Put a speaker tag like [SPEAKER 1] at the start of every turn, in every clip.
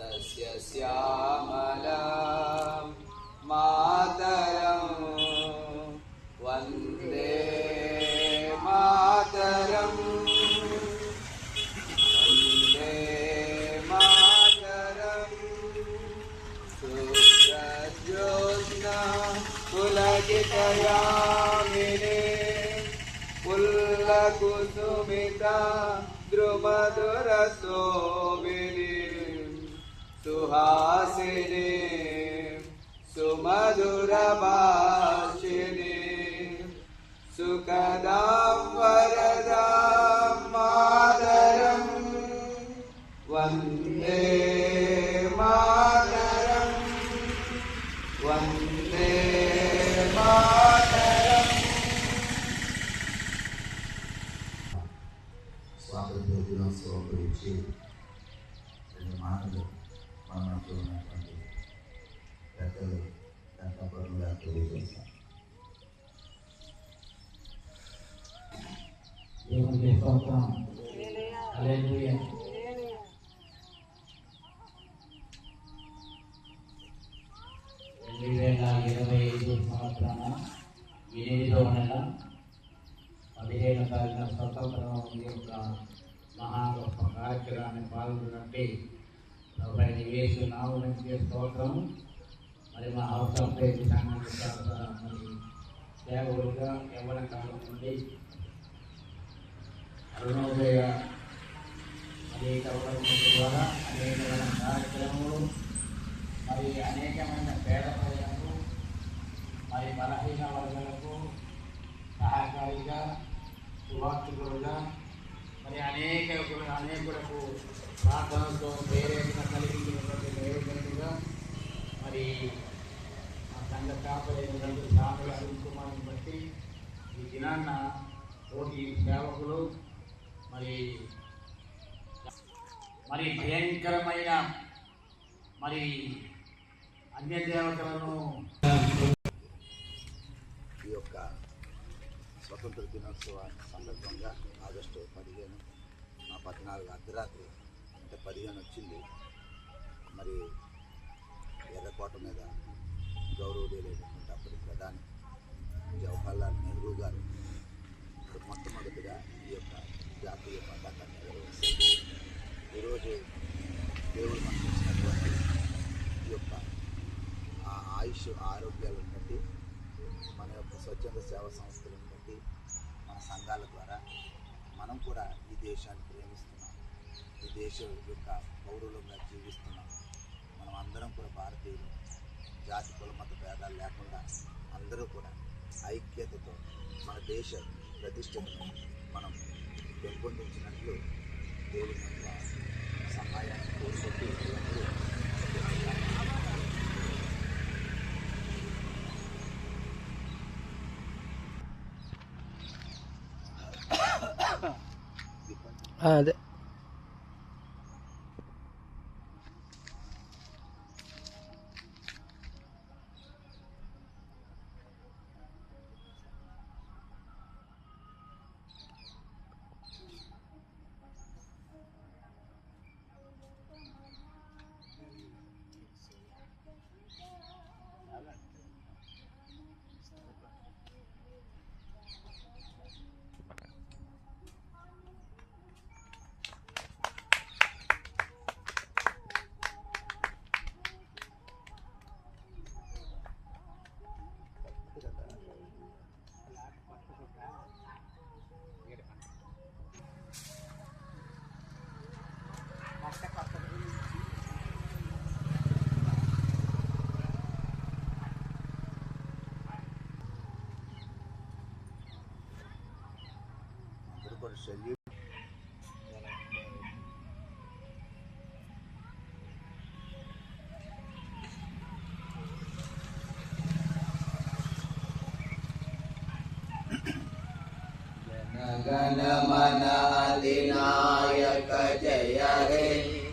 [SPEAKER 1] तस्य श्यामलां मातरं वन्दे मातरं वन्दे मातरं सुप्रज्योत्स्ना पुलकितयामिनी पुल्लकुसुमिता द्रुमधुरशोभिनी सुहासिनी सुमधुरभाषिणी सुखदां वरदां मातरं वन्दे मातरं वन्दे मातरं।
[SPEAKER 2] స్వాతంత్ర దినోత్సవం గురించి రెండు మాటలు మనతో ఉన్నటువంటి పెద్దలు దంతపరులుగా తెలియజేస్తాం.
[SPEAKER 3] దేవునికి స్తోత్రం. హల్లెలూయా. 2025 సంవత్సరాన 8వ నెల 15వ తారీఖున స్వతంత్ర యొక్క మహా గొప్ప కార్యక్రమాన్ని పాల్గొన్నట్టు ప్రభువైన యేసు నామమునకే స్తోత్రం. మరి మా అవసరం సంఘానికి మరి సేవకులుగా యవ్వన కాలం నుండి అరుణోదయ అనేక ద్వారా అనేకమైన కార్యక్రమాలు మరి అనేకమైన పేద ప్రజలకు మరి బలహీన వర్గాలకు సహాయకారిగా సువార్థకులుగా మరి అనేకులకు ప్రార్థనతో ప్రేరేపణ కలిగించినటువంటి ప్రయోజనగా మరి మా సంఘ కాపరైనటువంటి సాములు అరుణ్ కుమార్ని బట్టి ఈ దినాన్న పోటీ సేవకులు మరి భయంకరమైన మరి అన్య దేవతలను
[SPEAKER 2] ఈ యొక్క స్వతంత్ర దినోత్సవ సందర్భంగా ఆగస్టు 14 అర్ధరాత్రి అంటే 15 వచ్చింది. మరి ఎర్రకోట మీద గౌరవనీయులైనటువంటి అప్పటి ప్రధాని జవహర్లాల్ నెహ్రూ గారు మొట్టమొదటిగా ఈ యొక్క జాతీయ పతాకాన్ని ఎగరవేశారు. ఈరోజు దేవుడు మనకు ఇచ్చినటువంటి ఈ యొక్క ఆయుష్ ఆరోగ్యాలను బట్టి మన యొక్క స్వచ్ఛంద సేవా సంస్థలను బట్టి మన సంఘాల ద్వారా మనం కూడా ఈ దేశాన్ని ప్రేమిస్తున్నాం, ఈ దేశం యొక్క పౌరులుగా జీవిస్తున్నాం. మనం అందరం కూడా భారతీయులు, జాతి కుల మత భేదాలు లేకుండా అందరూ కూడా ఐక్యతతో మన దేశ ప్రతిష్టను మనం పెంపొందించినట్లు దేవుని యొక్క సహాయాన్ని కోరుకుంటూ
[SPEAKER 4] అదే
[SPEAKER 2] శల్యం
[SPEAKER 1] गण मन अधिनायक जय हे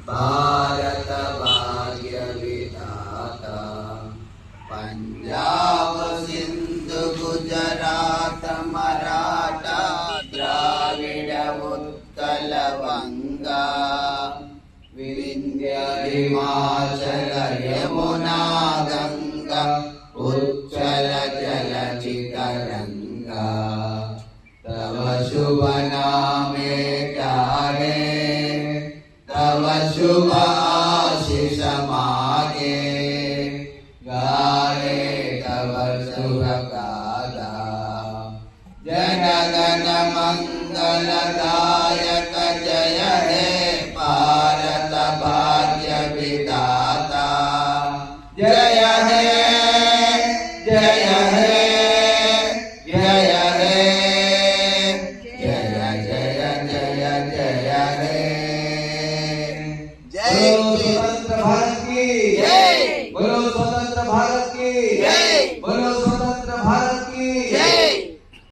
[SPEAKER 1] भारत भाग्य विधाता पंजाब सिंधु गुजरात मराठा द्राविड़ उत्कल बंगा विंध्य हिमाचल यमुना गंगा उच्चल जलचितरंगा तव शुभ नामे प्यारे तव शुभ आशीष मागे गाए तव शुभ गाथा जन गण मंगलदा